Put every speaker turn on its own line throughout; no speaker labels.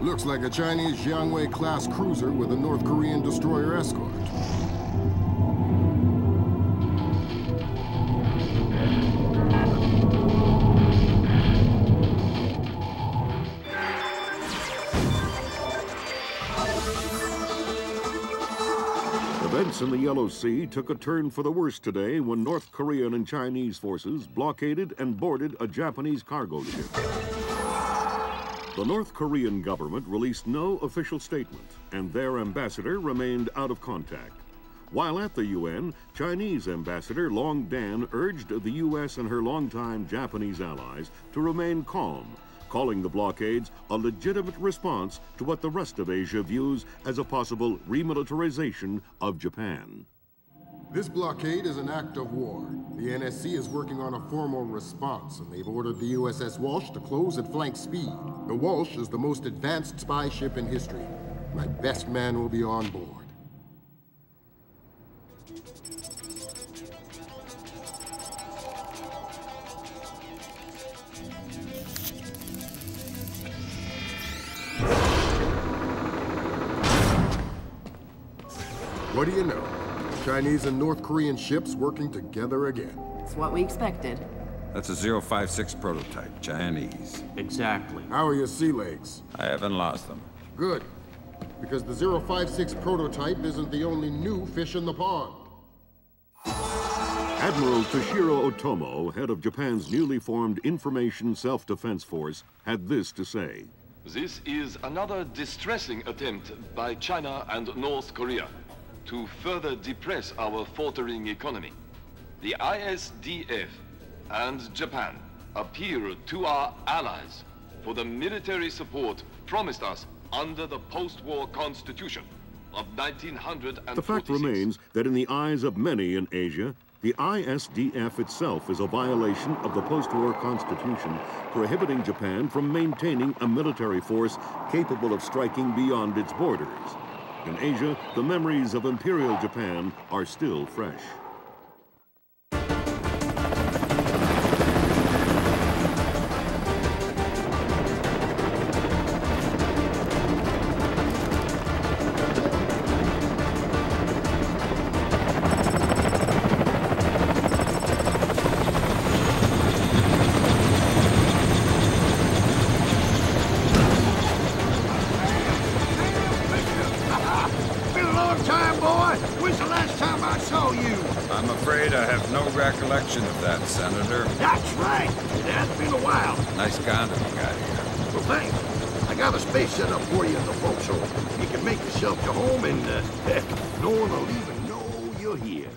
Looks like a Chinese Jiangwei-class cruiser with a North Korean destroyer escort. Events in the Yellow Sea took a turn for the worse today when North Korean and Chinese forces blockaded and boarded a Japanese cargo ship. The North Korean government released no official statement, and their ambassador remained out of contact. While at the UN, Chinese Ambassador Long Dan urged the U.S. and her longtime Japanese allies to remain calm, calling the blockades a legitimate response to what the rest of Asia views as a possible remilitarization of Japan. This blockade is an act of war. The NSC is working on a formal response, and they've ordered the USS Walsh to close at flank speed. The Walsh is the most advanced spy ship in history. My best man will be on board. What do you know? Chinese and North Korean ships working together again.
It's what we expected.
That's a 056 prototype, Chinese.
Exactly.
How are your sea legs?
I haven't lost them.
Good. Because the 056 prototype isn't the only new fish in the pond. Admiral Toshiro Otomo, head of Japan's newly formed Information Self-Defense Force, had this to say.
This is another distressing attempt by China and North Korea to further depress our faltering economy. The ISDF and Japan appeal to our allies for the military support promised us under the post-war constitution of 1946.
The fact remains that in the eyes of many in Asia, the ISDF itself is a violation of the post-war constitution, prohibiting Japan from maintaining a military force capable of striking beyond its borders. In Asia, the memories of Imperial Japan are still fresh.
I'm afraid I have no recollection of that, Senator.
That's right. It has been a while.
Nice condom you got here.
Well, thanks. I got a space set up for you in the forecastle. You can make yourself to home and, heck, no one will even know you're here.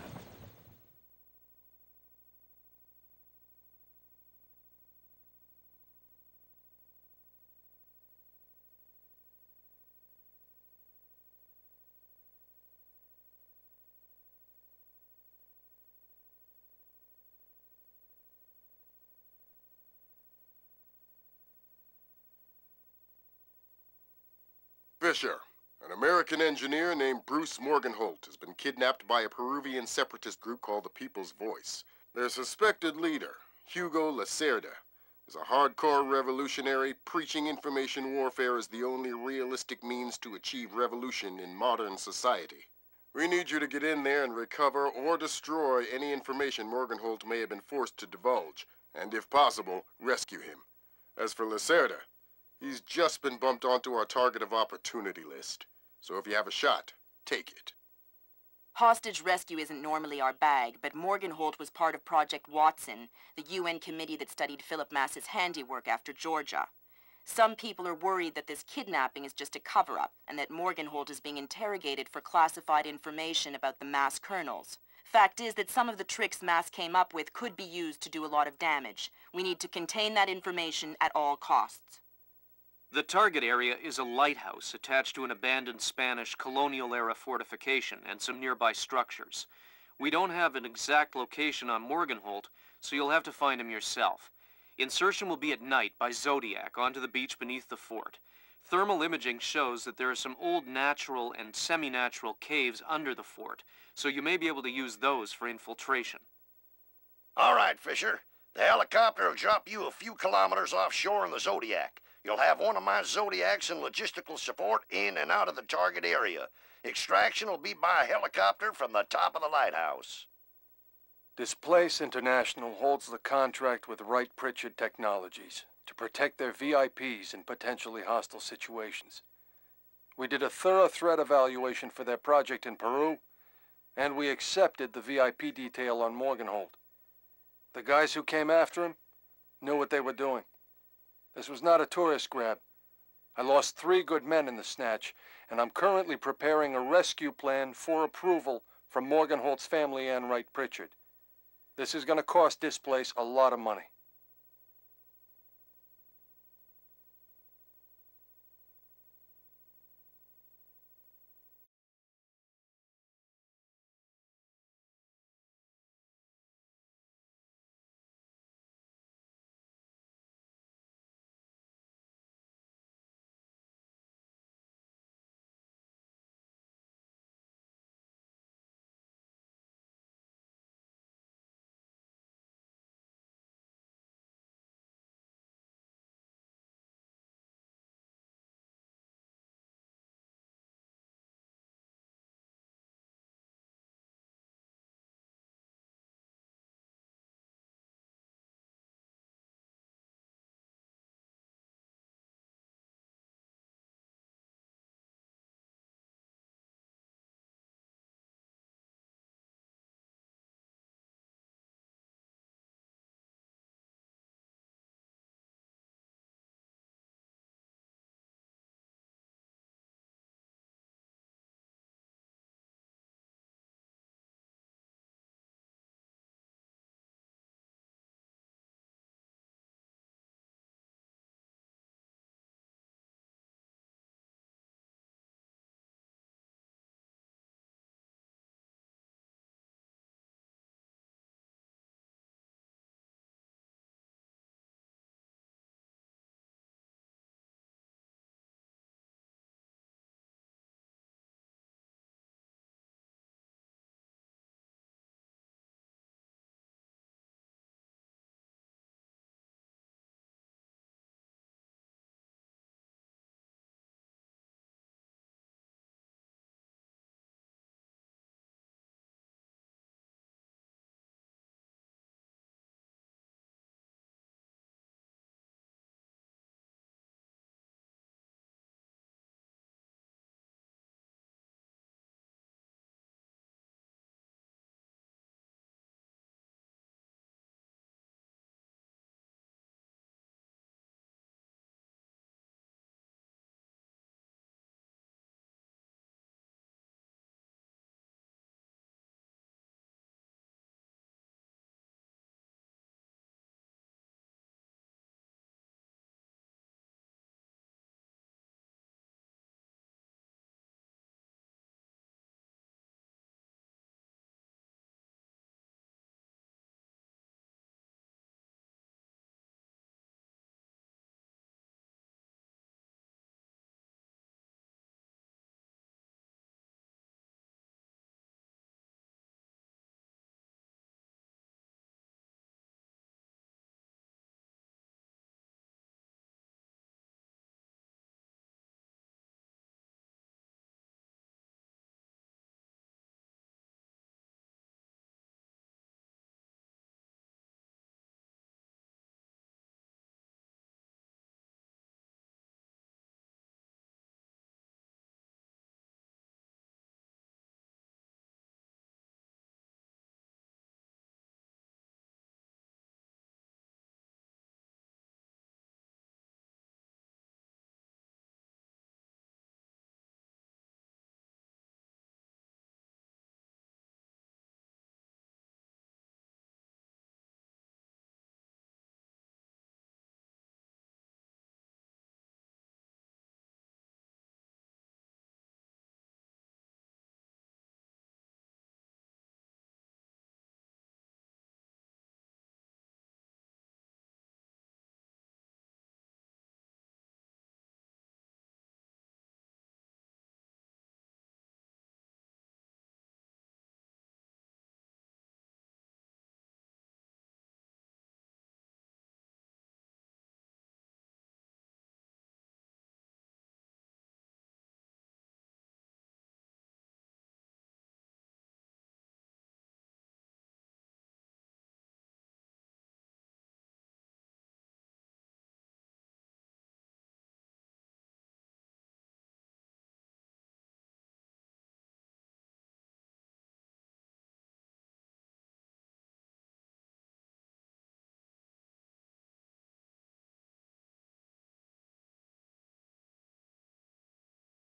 Fisher, an American engineer named Bruce Morgenholt, has been kidnapped by a Peruvian separatist group called the People's Voice. Their suspected leader, Hugo Lacerda, is a hardcore revolutionary preaching information warfare as the only realistic means to achieve revolution in modern society. We need you to get in there and recover or destroy any information Morgenholt may have been forced to divulge, and if possible, rescue him. As for Lacerda, he's just been bumped onto our target of opportunity list. So if you have a shot, take it.
Hostage rescue isn't normally our bag, but Morgenholt was part of Project Watson, the UN committee that studied Philip Mass's handiwork after Georgia. Some people are worried that this kidnapping is just a cover-up, and that Morgenholt is being interrogated for classified information about the Mass kernels. Fact is that some of the tricks Mass came up with could be used to do a lot of damage. We need to contain that information at all costs.
The target area is a lighthouse attached to an abandoned Spanish colonial-era fortification and some nearby structures. We don't have an exact location on Morgenholt, so you'll have to find him yourself. Insertion will be at night by Zodiac onto the beach beneath the fort. Thermal imaging shows that there are some old natural and semi-natural caves under the fort, so you may be able to use those for infiltration.
All right, Fisher. The helicopter will drop you a few kilometers offshore in the Zodiac. You'll have one of my Zodiacs and logistical support in and out of the target area. Extraction will be by helicopter from the top of the lighthouse.
Displace International holds the contract with Wright Pritchard Technologies to protect their VIPs in potentially hostile situations. We did a thorough threat evaluation for their project in Peru, and we accepted the VIP detail on Morgenholt. The guys who came after him knew what they were doing. This was not a tourist grab. I lost 3 good men in the snatch, and I'm currently preparing a rescue plan for approval from Morgenholt's family and Wright Pritchard. This is going to cost Displace a lot of money.